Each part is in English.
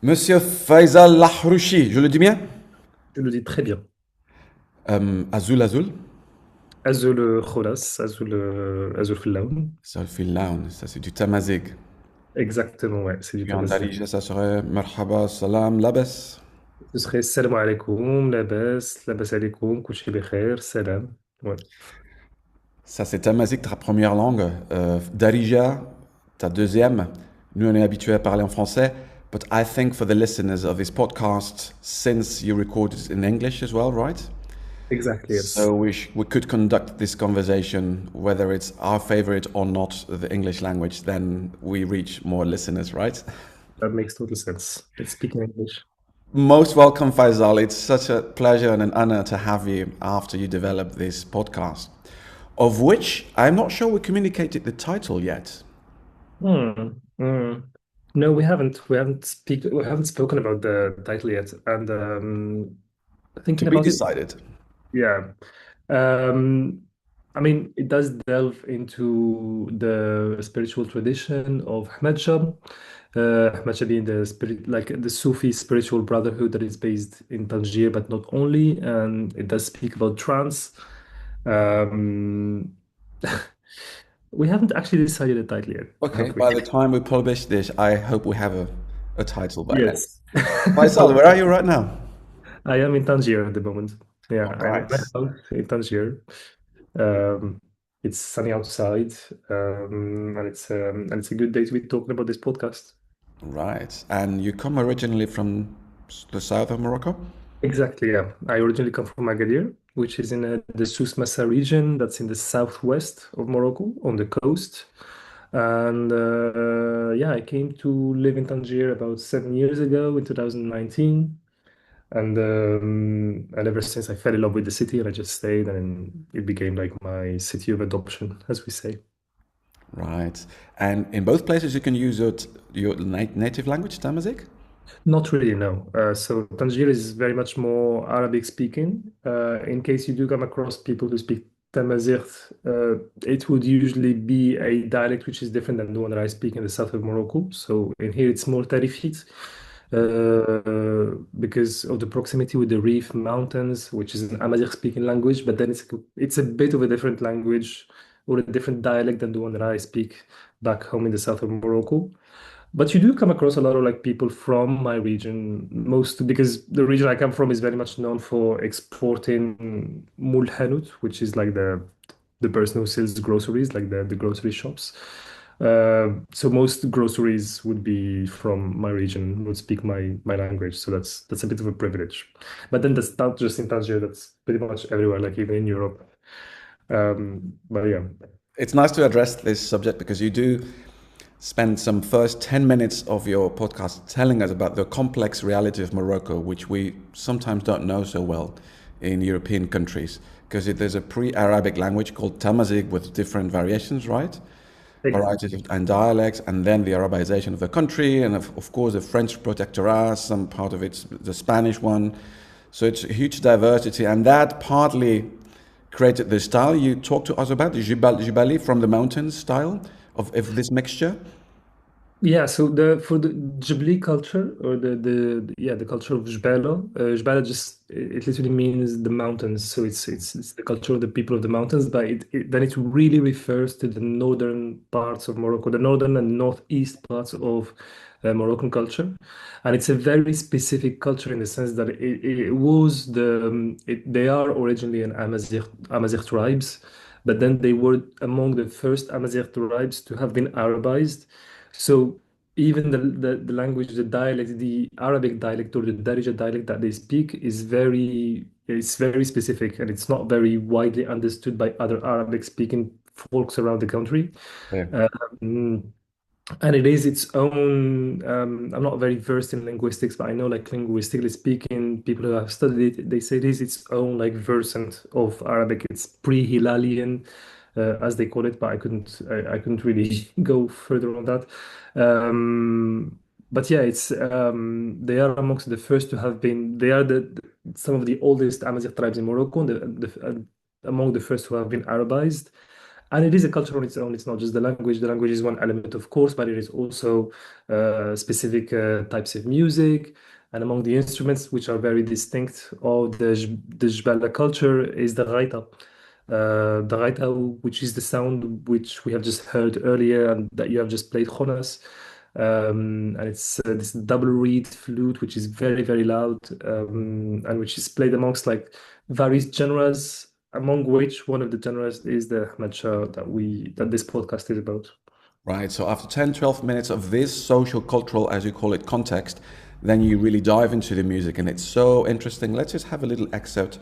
Monsieur Fayçal Lahrouchi, je le dis bien? Tu le dis très bien. Azul Azul? Azul Kholas, Azul Fillaoun. Solfilaun, ça c'est du Amazigh. Exactement, ouais, c'est du Puis en Tamazight. Darija, ça serait Merhaba, Salam, Labes. Ce serait Salam alaikum, labas alaikum, kouchi bekhair, salam. Ouais. Ça c'est Amazigh, ta première langue. Darija, ta deuxième. Nous on est habitué à parler en français. But I think for the listeners of this podcast, since you recorded it in English as well, right? Exactly, yes. So we could conduct this conversation, whether it's our favorite or not, the English language, then we reach more listeners, right? That makes total sense. Let's speak in English. Most welcome, Faisal. It's such a pleasure and an honor to have you after you develop this podcast, of which I'm not sure we communicated the title yet. Hmm. Hmm. No, we haven't. We haven't spoken about the title yet. And To thinking be about it, decided. yeah. Um, I mean, it does delve into the spiritual tradition of Hmadcha. Hmadcha being the spirit, like the Sufi spiritual brotherhood that is based in Tangier, but not only. And it does speak about trance. Um, we haven't actually decided the title yet, Okay, have we? by the time we publish this, I hope we have a title by then. Yes. Faisal, where are you right now? I am in Tangier at the moment. Yeah, All I'm at right. my house in Tangier. Um, it's sunny outside, and it's a good day to be talking about this podcast. Right. And you come originally from the south of Morocco? Exactly, yeah. I originally come from Agadir, which is in the Souss region, that's in the southwest of Morocco, on the coast. And yeah, I came to live in Tangier about 7 years ago in 2019. And ever since I fell in love with the city and I just stayed, and it became like my city of adoption, as we say. Right. And in both places, you can use your native language, Tamazight? Not really, no. So Tangier is very much more Arabic speaking. In case you do come across people who speak Tamazight, it would usually be a dialect which is different than the one that I speak in the south of Morocco. So in here it's more Tarifit, because of the proximity with the Reef Mountains, which is an Amazigh speaking language, but then it's a bit of a different language or a different dialect than the one that I speak back home in the south of Morocco. But you do come across a lot of like people from my region, most because the region I come from is very much known for exporting mulhanut, which is like the person who sells groceries, like the grocery shops. So most groceries would be from my region, would speak my language. So that's a bit of a privilege. But then that's not just in Tangier, that's pretty much everywhere, like even in Europe. But yeah. It's nice to address this subject because you do spend some first 10 minutes of your podcast telling us about the complex reality of Morocco, which we sometimes don't know so well in European countries. Because there's a pre-Arabic language called Tamazight with different variations, right? Varieties Exactly. and dialects, and then the Arabization of the country, and of course the French protectorate, some part of it's the Spanish one. So it's a huge diversity, and that partly created the style you talked to us about, the Jibali from the mountains style of this mixture. Yeah, so the for the Jibli culture or the culture of Jbala just it literally means the mountains. So it's the culture of the people of the mountains, but then it really refers to the northern parts of Morocco, the northern and northeast parts of Moroccan culture, and it's a very specific culture in the sense that it was they are originally an Amazigh tribes, but then they were among the first Amazigh tribes to have been Arabized. So even the language, the dialect, the Arabic dialect or the Darija dialect that they speak is very specific, and it's not very widely understood by other Arabic speaking folks around the country. Yeah. Um, and it is its own. I'm not very versed in linguistics, but I know, like, linguistically speaking, people who have studied it, they say it is its own, like, version of Arabic. It's pre-Hilalian, as they call it, but I couldn't really go further on that. But yeah, it's they are amongst the first to have been. They are some of the oldest Amazigh tribes in Morocco, and among the first who have been Arabized. And it is a culture on its own. It's not just the language. The language is one element, of course, but it is also specific types of music. And among the instruments, which are very distinct of the Jbala culture, is the gaita. The gaita, which is the sound which we have just heard earlier and that you have just played, Jonas. And it's this double reed flute, which is very, very loud, and which is played amongst, like, various genres, among which one of the genres is the Hmadcha that this podcast is about. Right. So after 10, 12 minutes of this social, cultural, as you call it, context, then you really dive into the music and it's so interesting. Let's just have a little excerpt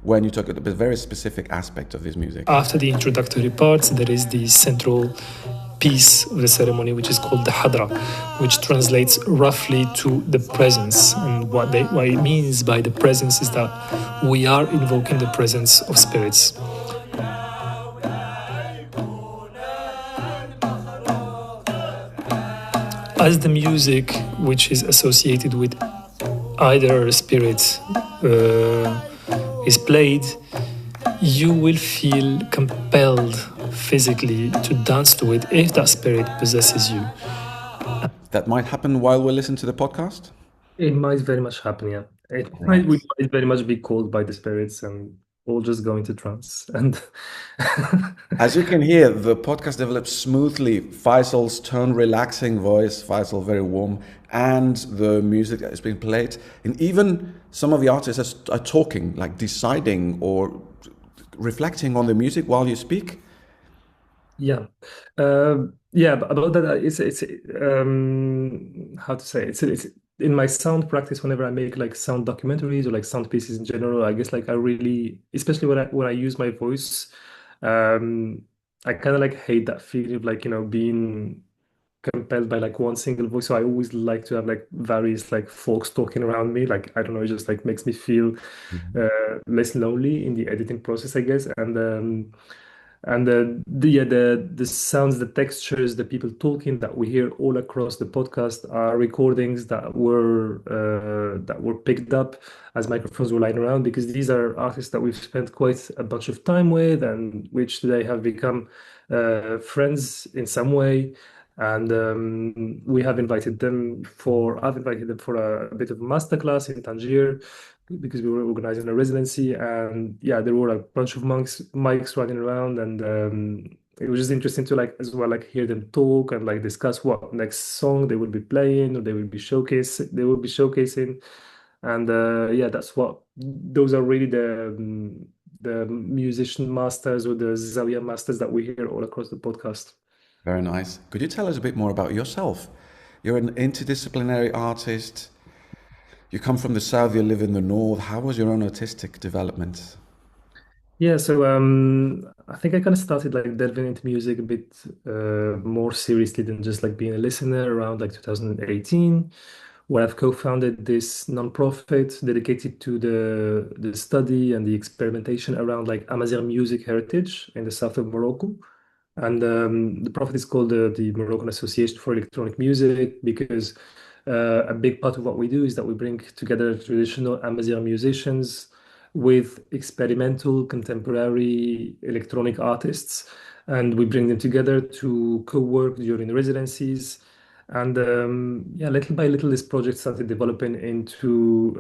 when you talk about a very specific aspect of this music. After the introductory parts, there is the central piece of the ceremony, which is called the Hadra, which translates roughly to the presence. And what it means by the presence is that we are invoking the presence of spirits. As the music which is associated with either a spirit is played, you will feel compelled physically to dance to it if that spirit possesses you. That might happen while we listen to the podcast? It might very much happen, yeah. We might very much be called by the spirits and all just go into trance. And as you can hear, the podcast develops smoothly. Fayçal's tone, relaxing voice, Fayçal very warm, and the music that is being played. And even some of the artists are talking, like deciding or reflecting on the music while you speak. Yeah, yeah. But about that, it's how to say, it's in my sound practice. Whenever I make, like, sound documentaries or, like, sound pieces in general, I guess, like, I really, especially when I use my voice, um, I kind of, like, hate that feeling of, like, being compelled by, like, one single voice. So I always like to have, like, various, like, folks talking around me. Like, I don't know, it just, like, makes me feel less lonely in the editing process, I guess. And the sounds, the textures, the people talking that we hear all across the podcast are recordings that were picked up as microphones were lying around, because these are artists that we've spent quite a bunch of time with, and which they have become friends in some way. And I've invited them for a bit of a masterclass in Tangier, because we were organizing a residency, and yeah, there were a bunch of mics running around, and it was just interesting to, like, as well, like, hear them talk and, like, discuss what next song they would be playing or they will be showcasing. And yeah, those are really the musician masters or the Zawiya masters that we hear all across the podcast. Very nice. Could you tell us a bit more about yourself? You're an interdisciplinary artist. You come from the south, you live in the north. How was your own artistic development? Yeah, so I think I kind of started, like, delving into music a bit more seriously than just, like, being a listener around, like, 2018, where I've co-founded this nonprofit dedicated to the study and the experimentation around, like, Amazigh music heritage in the south of Morocco. And the profit is called the Moroccan Association for Electronic Music, because a big part of what we do is that we bring together traditional Amazigh musicians with experimental contemporary electronic artists, and we bring them together to co-work during the residencies. And yeah, little by little, this project started developing into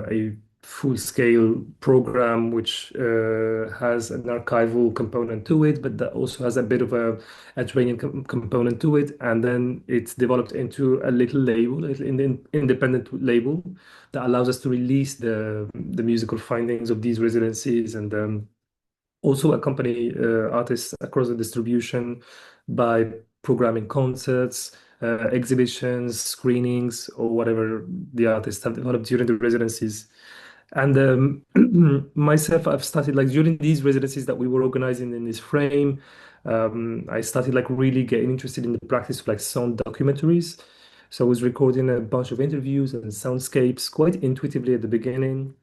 a full-scale program, which has an archival component to it, but that also has a bit of a training component to it. And then it's developed into a little label, a little independent label that allows us to release the musical findings of these residencies, and also accompany artists across the distribution by programming concerts, exhibitions, screenings, or whatever the artists have developed during the residencies. And myself, I've started like during these residencies that we were organizing in this frame. I started like really getting interested in the practice of like sound documentaries. So I was recording a bunch of interviews and soundscapes quite intuitively at the beginning,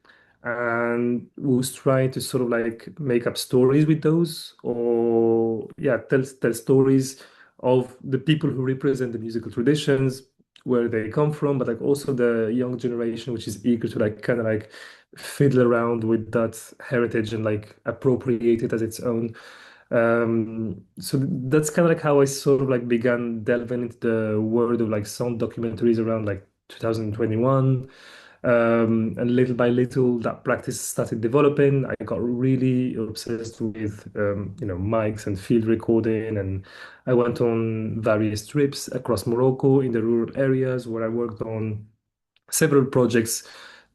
and was trying to sort of like make up stories with those, or yeah, tell stories of the people who represent the musical traditions, where they come from, but like also the young generation, which is eager to like kind of like fiddle around with that heritage and like appropriate it as its own. So that's kind of like how I sort of like began delving into the world of like sound documentaries around like 2021. And little by little, that practice started developing. I got really obsessed with, mics and field recording, and I went on various trips across Morocco in the rural areas where I worked on several projects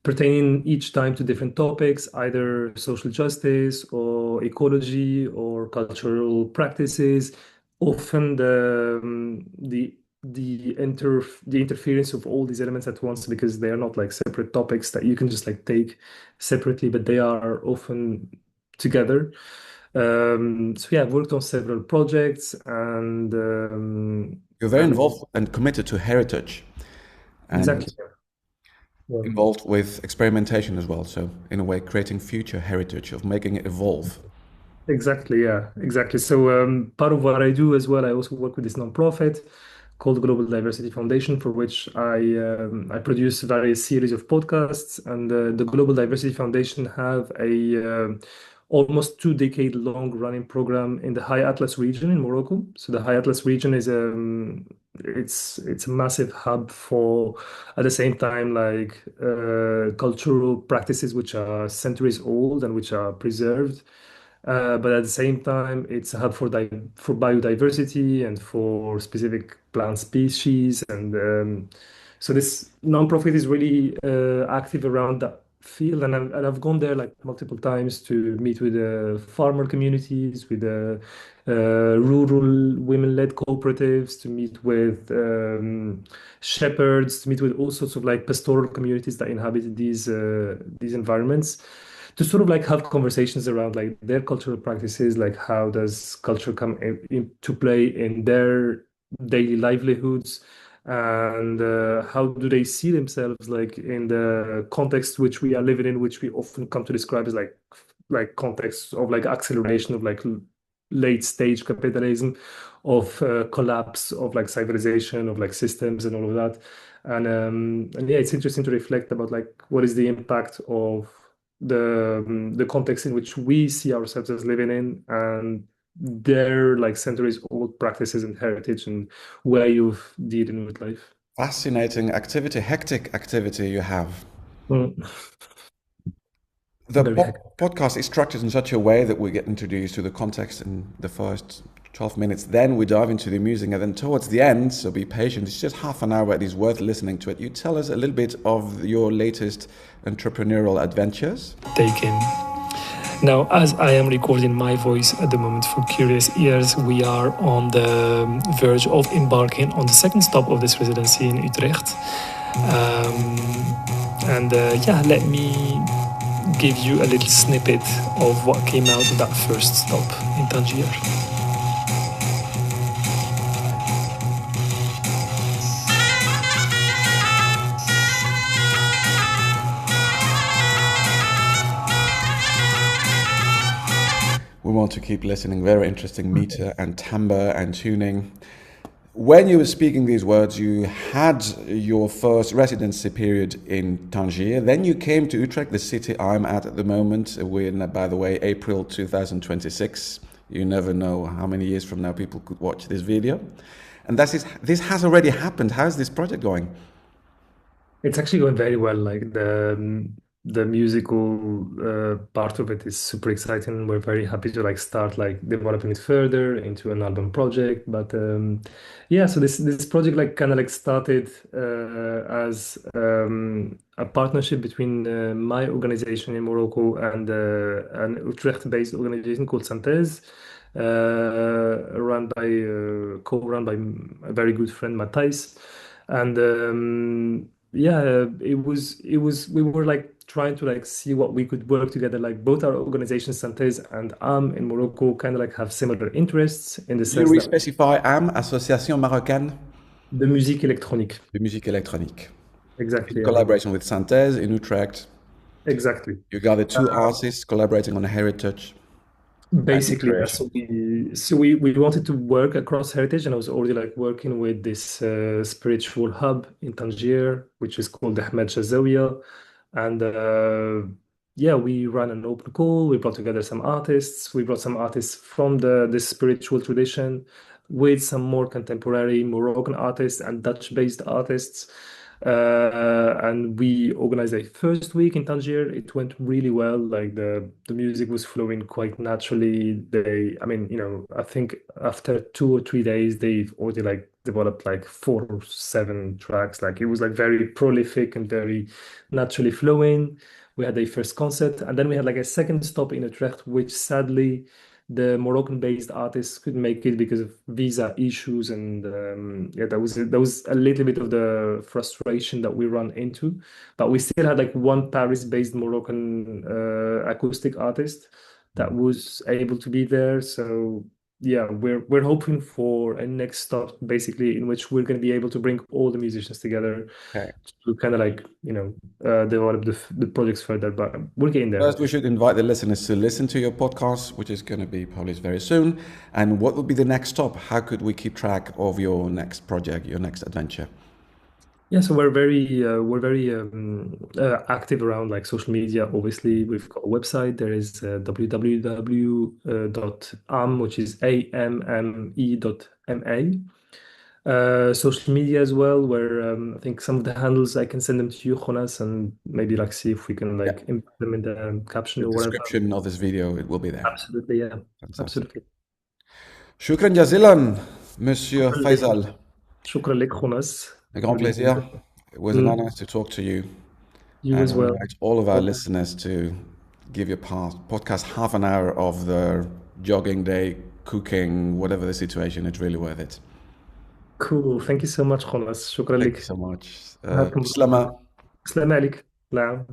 pertaining each time to different topics, either social justice or ecology or cultural practices. Often the interference of all these elements at once, because they are not like separate topics that you can just like take separately, but they are often together. So yeah, I've worked on several projects, and You're very involved and committed to heritage and exactly. Yeah. involved with experimentation as well. So, in a way, creating future heritage of making it evolve. Exactly, yeah, exactly. So part of what I do as well, I also work with this nonprofit called Global Diversity Foundation, for which I produce various series of podcasts. And the Global Diversity Foundation have a almost 2 decade long running program in the High Atlas region in Morocco. So the High Atlas region is it's a massive hub for, at the same time, like cultural practices which are centuries old and which are preserved, but at the same time, it's a hub for for biodiversity and for specific plant species. And so this nonprofit is really active around that field. And I've gone there like multiple times to meet with farmer communities, with rural women-led cooperatives, to meet with shepherds, to meet with all sorts of like pastoral communities that inhabit these environments, to sort of like have conversations around like their cultural practices, like how does culture come into play in their daily livelihoods, and how do they see themselves like in the context which we are living in, which we often come to describe as like context of like acceleration of like late stage capitalism, of collapse of like civilization, of like systems and all of that. And yeah, it's interesting to reflect about like what is the impact of the context in which we see ourselves as living in, and their like centuries old practices and heritage and way of dealing with life. Fascinating activity, hectic activity you have. Mm. The Very hectic. podcast is structured in such a way that we get introduced to the context in the first 12 minutes. Then we dive into the music. And then towards the end, so be patient, it's just half an hour, but it's worth listening to it. You tell us a little bit of your latest entrepreneurial adventures. Taken. Now, as I am recording my voice at the moment for curious ears, we are on the verge of embarking on the second stop of this residency in Utrecht. And yeah, let me give you a little snippet of what came out of that first stop in Tangier. We want to keep listening. Very interesting meter and timbre and tuning. When you were speaking these words, you had your first residency period in Tangier. Then you came to Utrecht, the city I'm at the moment. We're in, by the way, April 2026. You never know how many years from now people could watch this video. And this has already happened. How's this project going? It's actually going very well. Like the musical part of it is super exciting. We're very happy to like start like developing it further into an album project. But yeah, so this project like kind of like started as a partnership between my organization in Morocco and an Utrecht-based organization called Santez, co-run by a very good friend Matthijs. And yeah, we were like trying to like see what we could work together. Like both our organizations, Santés and in Morocco, kind of like have similar interests in the Do you sense that re-specify AMME, Association Marocaine the musique électronique. de Musique Électronique? In Exactly. collaboration with Santés in Utrecht, Exactly. you gathered two Uh, artists collaborating on heritage and new Basically, yeah. creation. So we wanted to work across heritage, and I was already like working with this spiritual hub in Tangier, which is called the Hmadcha Zawiya. And yeah, we ran an open call. We brought together some artists. We brought some artists from the spiritual tradition with some more contemporary Moroccan artists and Dutch-based artists. And we organized a first week in Tangier. It went really well. Like the music was flowing quite naturally. I mean, I think after 2 or 3 days, they've already like developed like 4 or 7 tracks. Like it was like very prolific and very naturally flowing. We had a first concert, and then we had like a second stop in Utrecht, which sadly the Moroccan-based artists couldn't make it because of visa issues, and yeah, that was a little bit of the frustration that we run into. But we still had like one Paris-based Moroccan acoustic artist that was able to be there. So yeah, we're hoping for a next stop, basically, in which we're going to be able to bring all the musicians together Okay. to kind of like develop the projects further. But we're getting there. First, we should invite the listeners to listen to your podcast, which is going to be published very soon. And what will be the next stop? How could we keep track of your next project, your next adventure? Yeah, so we're very active around like social media. Obviously, we've got a website. There is www.am, which is AMME.ma. Social media as well, where I think some of the handles I can send them to you, Jonas, and maybe like see if we can Yeah. like input them in the caption The or whatever. description of this video, it will be there. Absolutely, yeah, Fantastic. absolutely. Shukran jazilan, Monsieur شكرا لك Fayçal. شكرا لك, Jonas. A grand Really, plaisir. It was an mm, honor to talk to you. you And as I well. invite all of our listeners to give your podcast half an hour of their jogging day, cooking, whatever the situation. It's really worth it. Cool. Thank you so much, Jonas. شكرا Thank you لك. so much. معكم. Slama. السلام عليك. نعم.